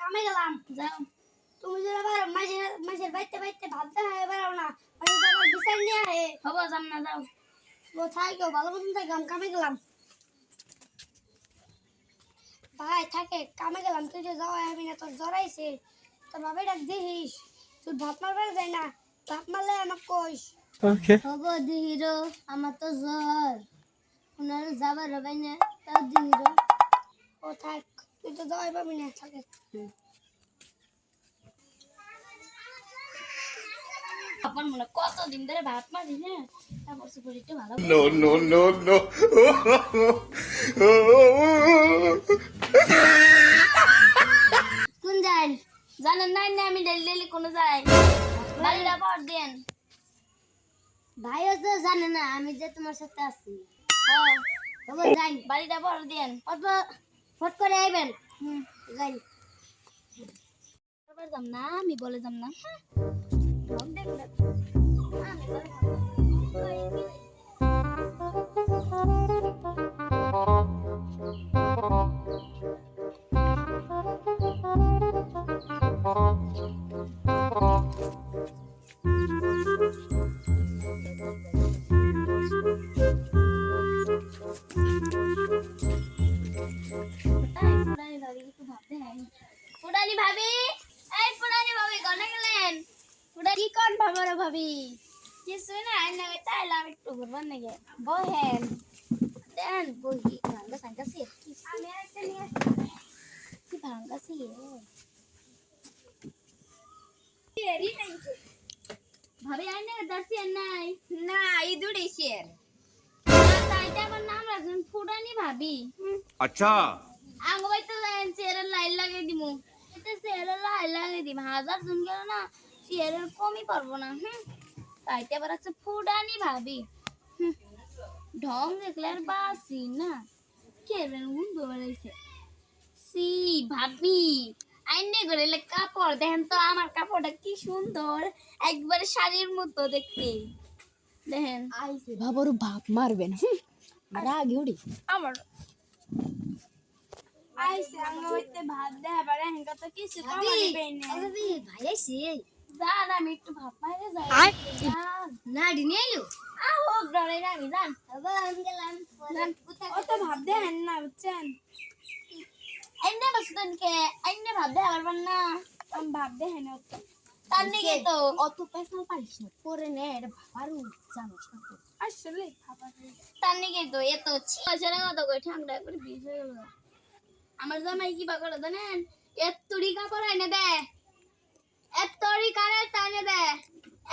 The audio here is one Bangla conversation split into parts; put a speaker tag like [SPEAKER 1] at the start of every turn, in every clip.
[SPEAKER 1] কামে গেলাম যাও তুমি যদি আবার মাঝের বাইতে বাইতে ভাত দেয় বেরাও না আমি তো আবার বিচার নিয়ে আহে হবো যাম না যাও কোথায় কেউ ভালো মতন থাকে কামে গেলাম ভাই থাকে কামে গেলাম তুই যে যাও আমি না তোর জ্বরাইছে তোর বাবা ডাক দিস তুই ভাত মারবার যাই না ভাত মারলে আমাকে কইস
[SPEAKER 2] ওকে
[SPEAKER 1] হবো দিহিরো আমার তো জ্বর ওনার যাবার হবে না তাও দিহিরো ও থাক তুই তো যাওয়াই পাবি না থাকে আপন মনে কতদিন ধরে ভাত মারি না তারপর শরীরটা ভালো
[SPEAKER 2] নো নো নো নো
[SPEAKER 1] কোন যাই জানেন না আমি ডেলি ডেলি কোন যাই বাড়িটা পর দেন ভাইও তো জানে না আমি যে তোমার সাথে আছি হ্যাঁ তবে যাই বাড়িটা পর দেন ফট করে আইবেন যাই আবার যাম না আমি বলে যাম না ফুডানি ভাবি এই ফুডানি ভাবি কোনে গেলেন ফুডানি কোন ভাবরে ভাবি কিছু না আইনা তাইলাম একটু ঘুরবার নাকি বহেন দেন বহি ভাঙ্গা সাঙ্গাসি আমি একটা নিয়ে কি ভাঙ্গাসি এরি নাই ভাবি আইনা দর্শি নাই না ই দুড়িছের তাইটা আমার নাম রাখুন ফুডানি ভাবি
[SPEAKER 2] अच्छा
[SPEAKER 1] আঙ্গো বাইতে লাইন চেয়ারের লাইন লাগিয়ে দিমু এতে চেয়ারের লাইন লাগিয়ে দিম 1000 জন গেল না চেয়ারের কমই পারবো না তাইতে আবার আছে ফুডানি ভাবি ঢং দেখলে আর বাসি না কেবেন উন্দো বেড়াইছে সি ভাবি আইনে করে কাপড় দেখেন তো আমার কাপড়টা কি সুন্দর একবারে শাড়ির মতো দেখতে দেখেন
[SPEAKER 3] আইছে বাবারও বাপ মারবেন রাগ উড়ি
[SPEAKER 1] আমার আইছে আঙ্গা হইতে ভাত দেয়া পারে হেনকা তো কিছু তো আমারে পেইনে ভাবি ভাই আইছে জান আমি একটু ভাত মাইরে যাই
[SPEAKER 3] আয়
[SPEAKER 1] না দিনে এলো আহো গ্রামে আমি জান বাবা আমি গেলাম জান ও তো ভাত দেন না বুঝছেন এন্নে বসতন কে এন্নে ভাত দেয়া পারবেন না আমি ভাত দেন না তার নিকে তো
[SPEAKER 3] অত পেছাল পারিস না পরে নে এটা ভাবারও জানোস না তো
[SPEAKER 1] আসলে ভাবা তার নিকে তো এত ছিড়া কত কই ঠান্ডা করে বিষ হয়ে গেল আমার জামাই কি বা করে জানেন এত্তরি কাপড় এনে দে এত্তরি কানের টানে দে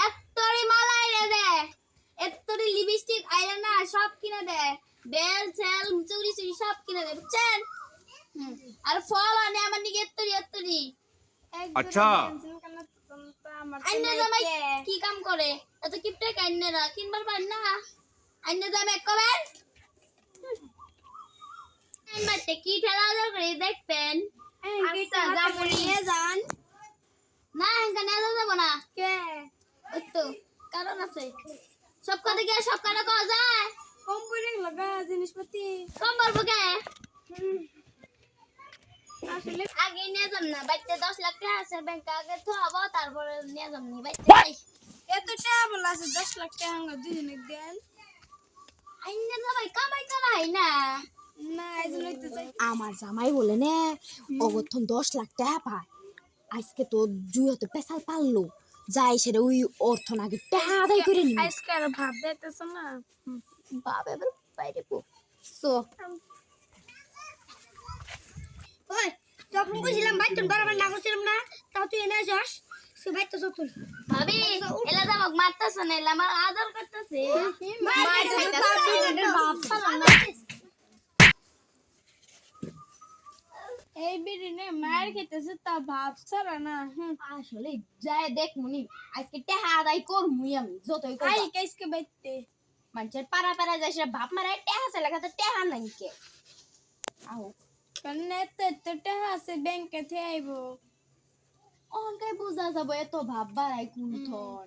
[SPEAKER 1] এত্তরি মালা এনে দে এত্তরি লিপস্টিক আইলাইনার সব কিনে দে বেল সেল চুড়ি চুড়ি সব কিনে দে বুঝছেন আর ফল আনে আমার নিকে এত্তরি এত্তরি
[SPEAKER 2] अच्छा
[SPEAKER 1] আইনে জামাই কি কাম করে এত কিপটে কাইনেরা কিনবার পার না আইনে জামাই কবেন মাতে কি ঠেলা করে দেখবেন আচ্ছা যাবো নিয়ে যান না এখানে যাব না কে ওই তো কারণ আছে সব কথা কি সব কথা কওয়া যায় কম করে লাগা জিনিসপাতি কম পারবো কে আসলে আগে নিয়ে যাম না বাইতে 10 লাখ টাকা আছে ব্যাংকে আগে তো হবো তারপরে নিয়ে যাম নি বাইতে এত টাকা বলা আছে 10 লাখ টাকা আঙ্গা দুজনে দেন আইনে যাবাই কামাই করাই না না এজন্যই তো চাই
[SPEAKER 3] আমার জামাই বলে নে অগথন 10 লাখ টাকা পায় আজকে তো জুই হতে পেছাল পারলো যাই সেটা ওই অর্থ নাকি টাকা আদায় করে নি
[SPEAKER 1] আজকে আর ভাব দিতেছ না
[SPEAKER 3] বাবা এবার বাইরে পো সো
[SPEAKER 1] ওই যখন বুঝলাম ভাই তুমি বরাবর না করছিলাম না তাও তুই এনে যাস সে ভাই তো চতুল ভাবি এলা দামক মারতাছ না এলা আমার আদর করতেছে মার খাইতাছে বাপ না এই বিরিনে মার খেতেছে তা ভাব ছাড়া না
[SPEAKER 3] আসলে যায় দেখ মুনি আজকে টাকা আদায় করমুই আমি যতই কই
[SPEAKER 1] আই কেসকে বাইতে
[SPEAKER 3] মানুষের পাড়া পাড়া যায় সে বাপ মারায় টাকা চাইলে তো টাকা নাই কে আও
[SPEAKER 1] কন্নে তো টাকা আছে ব্যাংকে থেকে আইবো
[SPEAKER 3] অনকাই বুঝা যাব এত ভাব বাড়াই কোন থন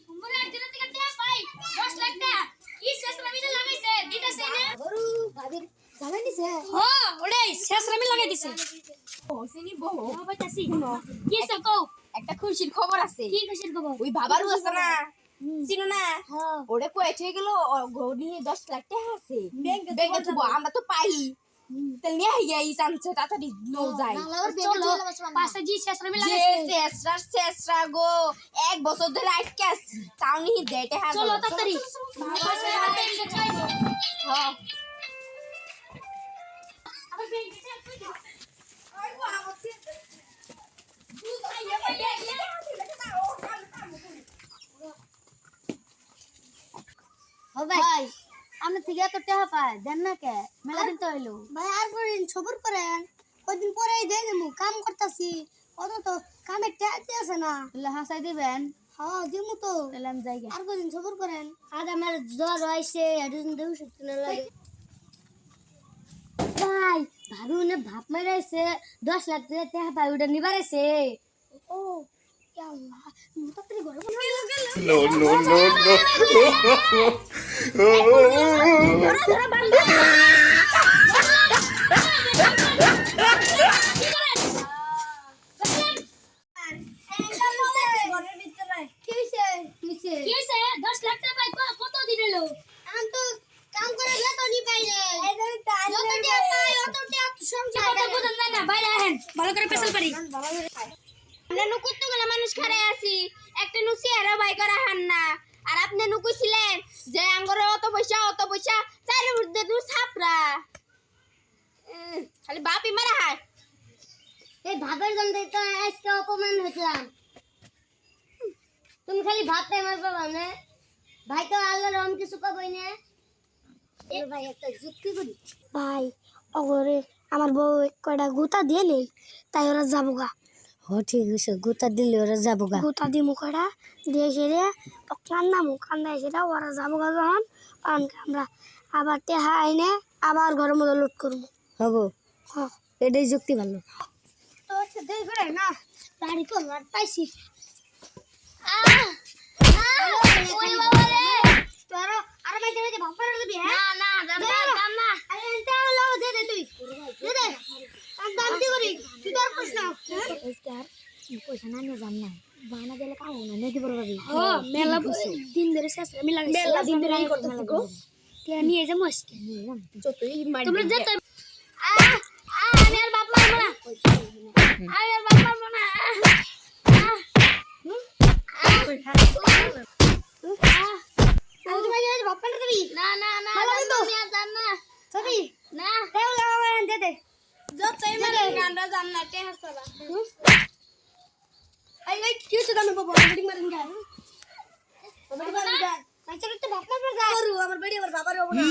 [SPEAKER 1] তোমরা একদিন থেকে টাকা পাই 10 লাখ টাকা কি শেষ লাগাইছে
[SPEAKER 3] ভাবির জামাই নিছে
[SPEAKER 1] হ্যাঁ ওটাই শেষরামি লাগাই দিছে
[SPEAKER 3] ও চিনি বহু
[SPEAKER 1] বাবাইতাছি কি সকো
[SPEAKER 3] একটা খুশির খবর আছে
[SPEAKER 1] কি খুশির খবর
[SPEAKER 3] ওই বাবারও আছে না চিনো না
[SPEAKER 1] হ্যাঁ
[SPEAKER 3] ওরে কয়েছে গেল ঘড়ি 10 লাখ টাকা আছে ব্যাংকে থুবো আমরা তো পাই তাহলে নিয়ে গিয়ে চান্সে তাড়াতাড়ি নো যায়
[SPEAKER 1] চলো পাশে জি শেষরামি
[SPEAKER 3] যে
[SPEAKER 1] লাগাইছে
[SPEAKER 3] শেষরা গো এক বছর ধরে আটকে আছে তাও নি দেয় টাকা
[SPEAKER 1] চলো তাড়াতাড়ি পাশে হাতে নিয়ে চাইবো
[SPEAKER 3] হ্যাঁ
[SPEAKER 1] আবার ব্যাংকে যাও ও ভাই আমরা থেকে এত টাকা পাই দেন না কে মেলা দিন তো হইলো
[SPEAKER 4] ভাই আর করেন সবর করেন কদিন পরেই দিয়ে দেবো কাম করতেছি অত তো কামে ট্যাক্স আছে না
[SPEAKER 1] তাহলে হাসাই দিবেন
[SPEAKER 4] হ্যাঁ দিমু তো
[SPEAKER 1] তাহলে আমি যাই গে।
[SPEAKER 4] আর কদিন সবর করেন আজ আমার জ্বর হয়েছে এদিন দেহ শক্তি না লাগে
[SPEAKER 1] ভাই ভাবি উনি ভাত মারাইছে 10 লাখ টাকা পাই ওটা নিবারেছে
[SPEAKER 4] ও ইয়া আল্লাহ তাড়াতাড়ি ঘরে বলে
[SPEAKER 2] No, no, no, no.
[SPEAKER 4] ঘরের ভিতরে কি হইছে
[SPEAKER 1] কি হইছে 10 লাখ টাকা পাই কত দিন এলো
[SPEAKER 4] আমি তো কাম করে বেতনই পাই রে যত টাকা পাই অত টাকা সংসার
[SPEAKER 1] কথা বুঝেন না না বাইরে আহেন ভালো করে পেছাল পারি
[SPEAKER 3] আমরা কতগুলো মানুষ খারে আছি একটা নুসি আর বাই করা হান না আর আপনি নুকুছিলেন যে আঙ্গরে অত পয়সা চাইলে উঠতে দু ছাপরা খালি বাপি মারা হায়
[SPEAKER 1] এই ভাবের জন্য তো আজকে অপমান হইলাম তুমি খালি ভাত পাই মারবা মানে ভাই তো আল্লাহর রহম কিছু কবই না এ ভাই একটা যুক্তি করি
[SPEAKER 4] ভাই অগরে আমার বউ কয়টা গুতা দিয়ে নেই তাই ওরা যাবো গা
[SPEAKER 1] ও ঠিক আছে গুতা দিলে ওরা যাবো গা
[SPEAKER 4] গুতা দিমু কয়টা দিয়ে সেরে কান্দামু কান্দা সেটা ওরা যাবো গা যখন আমরা আবার টেহা আইনে আবার ঘরের মধ্যে লুট করবো
[SPEAKER 1] হবো
[SPEAKER 4] হ্যাঁ
[SPEAKER 1] এটাই যুক্তি ভালো
[SPEAKER 4] তো হচ্ছে দেই করে না গাড়ি তো আর পাইছি
[SPEAKER 1] ওই বাবা রে
[SPEAKER 4] তোর আর ভাই দেবে ভাপড়া দিবি হ্যাঁ
[SPEAKER 1] না না দাম না
[SPEAKER 4] আরে এনতে হলো দে দে তুই দে দে আমি দাম দি করি তুই তোর প্রশ্ন
[SPEAKER 1] স্যার পয়সা না নিয়ে যান না বানা গেলে কামো না নেকি বড় ভাবি
[SPEAKER 4] হ্যাঁ মেলা দিন ধরে শেষ আমি লাগাইছি মেলা দিন ধরে আমি করতেছি গো তে নিয়ে যাবো আজকে
[SPEAKER 3] যতই মারি
[SPEAKER 1] তোমরা যেতে আমি আর বাপ মারবো না আমি আর বাপ মারবো না
[SPEAKER 4] আমি তোমাকে আজ ভাপড়া দিবি
[SPEAKER 1] না না না
[SPEAKER 4] ভালো কিন্তু।
[SPEAKER 1] আমি আর জান না
[SPEAKER 4] সবই
[SPEAKER 1] না
[SPEAKER 4] দেও লাগাবে দে দে
[SPEAKER 3] যতই মারি গান্ডা জান্নাতে হাসালা
[SPEAKER 4] এই কি হচ্ছে জানো বাবা বিল্ডিং মারেন যা বাবা মারেন যা আচ্ছা তো ভাপড়া যা করু আমার বাড়ি আমার বাবার হবে না